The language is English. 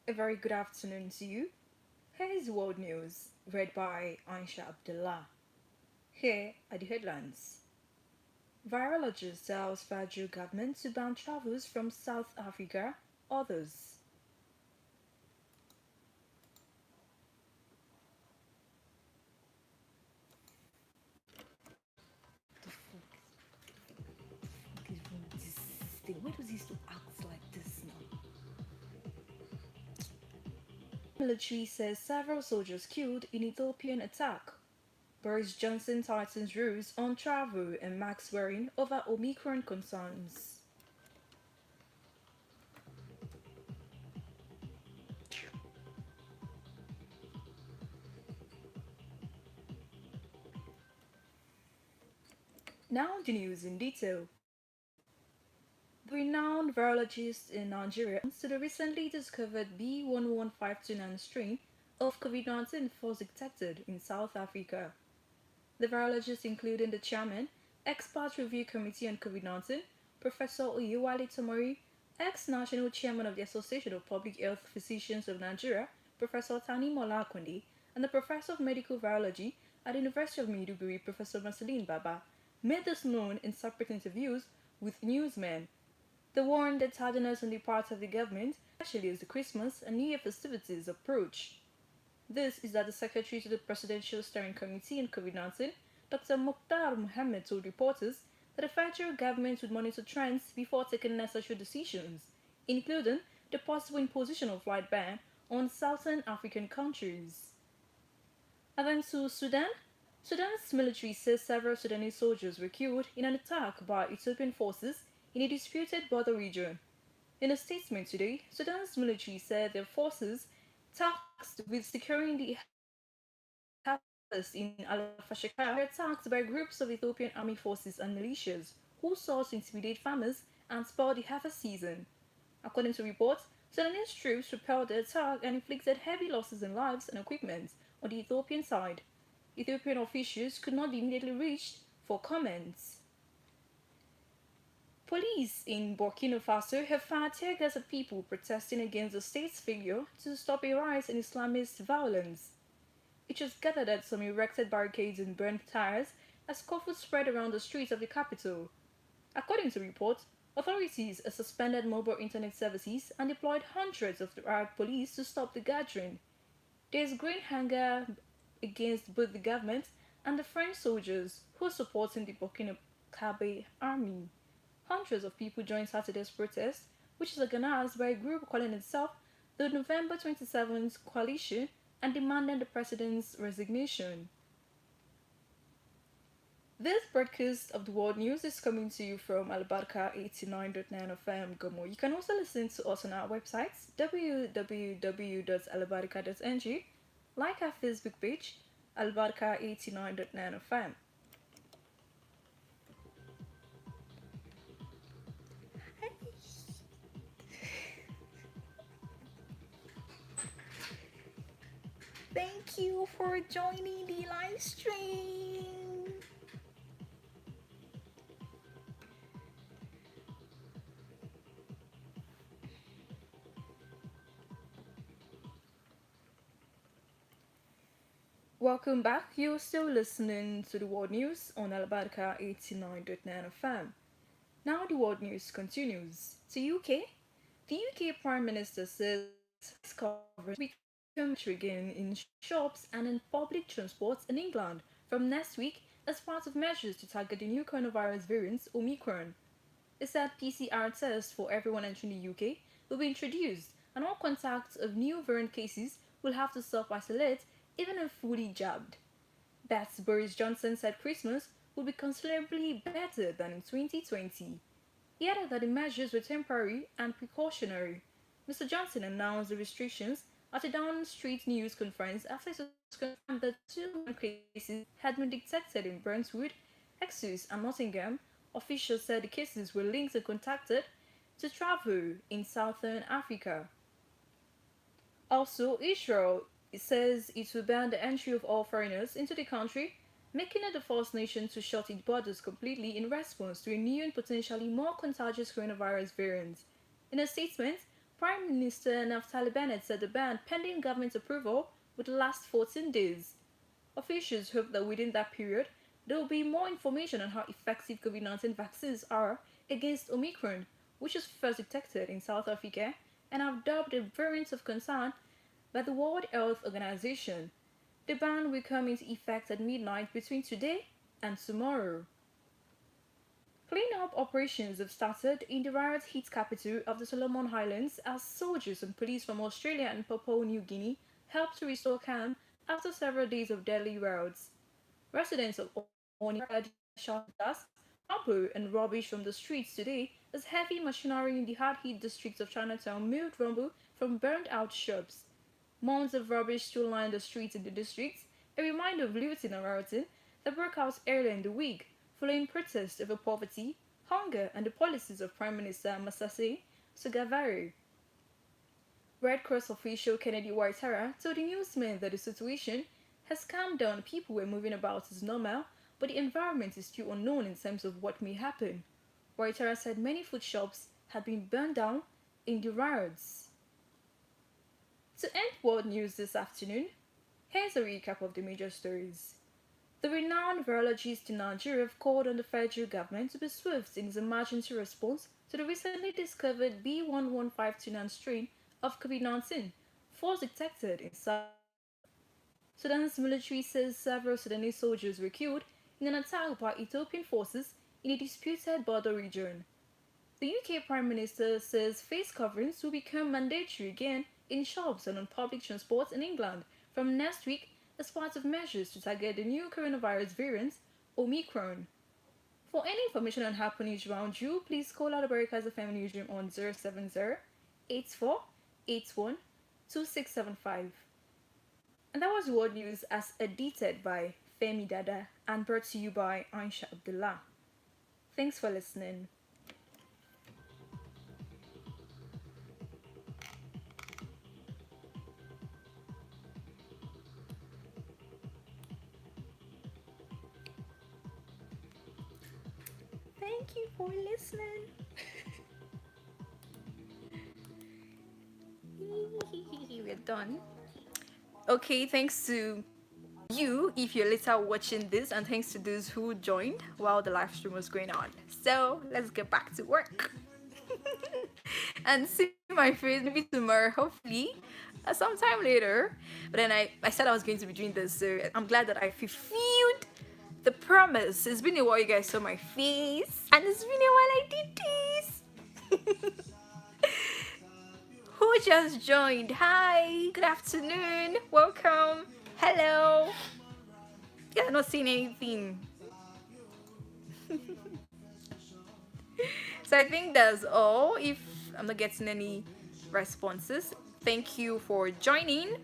A very good afternoon to you. Here is World News, read by Aisha Abdullah. Here are the headlines. Virologist tells federal government to ban travels from South Africa, others. The fuck is wrong with this thing? Why does he still act like this now? Military says several soldiers killed in Ethiopian attack. Boris Johnson tightens rules on travel and mask wearing over Omicron concerns. Now the news in detail. The renowned virologist in Nigeria to the recently discovered B11529 strain of COVID-19 was detected in South Africa. The virologists, including the chairman, expert review committee on COVID-19, Professor Oyewale Tomori, ex-national chairman of the Association of Public Health Physicians of Nigeria, Professor Tani Mola-Akonde, and the professor of medical virology at the University of Maiduguri, Professor Marceline Baba, made this known in separate interviews with newsmen. They warned that tardiness on the part of the government, especially as the Christmas and New Year festivities approach. This is that the Secretary to the Presidential Steering Committee on COVID-19, Dr. Mukhtar Mohammed, told reporters that the federal government would monitor trends before taking necessary decisions, including the possible imposition of flight ban on southern African countries. And then to Sudan. Sudan's military says several Sudanese soldiers were killed in an attack by Ethiopian forces in a disputed border region. In a statement today, Sudan's military said their forces, tasked with securing the harvest in Al-Fashaka, were attacked by groups of Ethiopian army forces and militias who sought to intimidate farmers and spoil the harvest season. According to reports, Sudanese troops repelled the attack and inflicted heavy losses in lives and equipment on the Ethiopian side. Ethiopian officials could not be immediately reached for comments. Police in Burkina Faso have fired tear gas at people protesting against the state's failure to stop a rise in Islamist violence. It was gathered that some erected barricades and burned tires as scuffles spread around the streets of the capital. According to reports, authorities have suspended mobile internet services and deployed hundreds of riot police to stop the gathering. There is growing anger against both the government and the French soldiers who are supporting the Burkina Faso army. Hundreds of people joined Saturday's protest, which is organized by a group calling itself the November 27th Coalition and demanding the president's resignation. This broadcast of the World News is coming to you from Albarka 89.9 FM Gomo. You can also listen to us on our websites www.albarka.ng, like our Facebook page Albarka 89.9 FM. Thank you for joining the live stream. Welcome back. You're still listening to the World News on Albarka 89.9 FM. Now the World News continues. To UK, the UK Prime Minister says coverage become again in shops and in public transport in England from next week as part of measures to target the new coronavirus variant Omicron. It said PCR tests for everyone entering the UK will be introduced, and all contacts of new variant cases will have to self-isolate even if fully jabbed. That's Boris Johnson said Christmas will be considerably better than in 2020. He added that the measures were temporary and precautionary. Mr. Johnson announced the restrictions at a Downing Street news conference after it was confirmed that two cases had been detected in Brentwood, Essex, and Nottingham. Officials said the cases were linked and contacted to travel in southern Africa. Also, Israel says it will ban the entry of all foreigners into the country, making it the first nation to shut its borders completely in response to a new and potentially more contagious coronavirus variant. In a statement, Prime Minister Naftali Bennett said the ban, pending government approval, would last 14 days. Officials hope that within that period, there will be more information on how effective COVID-19 vaccines are against Omicron, which was first detected in South Africa and have dubbed a variant of concern by the World Health Organization. The ban will come into effect at midnight between today and tomorrow. Clean-up operations have started in the riot-hit capital of the Solomon Islands as soldiers and police from Australia and Papua New Guinea help to restore calm after several days of deadly riots. Residents of Oni heard shot glass, rubble, and rubbish from the streets today as heavy machinery in the hard-hit districts of Chinatown moved rubble from burned-out shops. Mounds of rubbish still line the streets in the districts, a reminder of looting and rioting that broke out earlier in the week, following protests over poverty, hunger, and the policies of Prime Minister Masase Sugavare. Red Cross official Kennedy Waitara told the newsmen that the situation has calmed down. People were moving about as normal, but the environment is still unknown in terms of what may happen. Waitara said many food shops had been burned down in the riots. To end world news this afternoon, here's a recap of the major stories. The renowned virologist in Nigeria have called on the federal government to be swift in its emergency response to the recently discovered B.1.1.529 strain of COVID-19, first detected in South. Sudan's military says several Sudanese soldiers were killed in an attack by Ethiopian forces in a disputed border region. The UK Prime Minister says face coverings will become mandatory again in shops and on public transport in England from next week as part of measures to target the new coronavirus variant, Omicron. For any information on happenings around you, please call Albarka's FM newsroom on 070 84 81 2675. And that was World News as edited by Femi Dada and brought to you by Aisha Abdullah. Thanks for listening. Thank you for listening. We're done. Okay, thanks to you if you're later watching this, and thanks to those who joined while the live stream was going on. So let's get back to work and see my face maybe tomorrow, hopefully, sometime later. But then I said I was going to be doing this, so I'm glad that I fulfilled the promise. It's been a while you guys saw my face, and it's been a while I did this. Who just joined? Hi, good afternoon, welcome, hello. Yeah, not seeing anything. So I think that's all. If I'm not getting any responses, thank you for joining.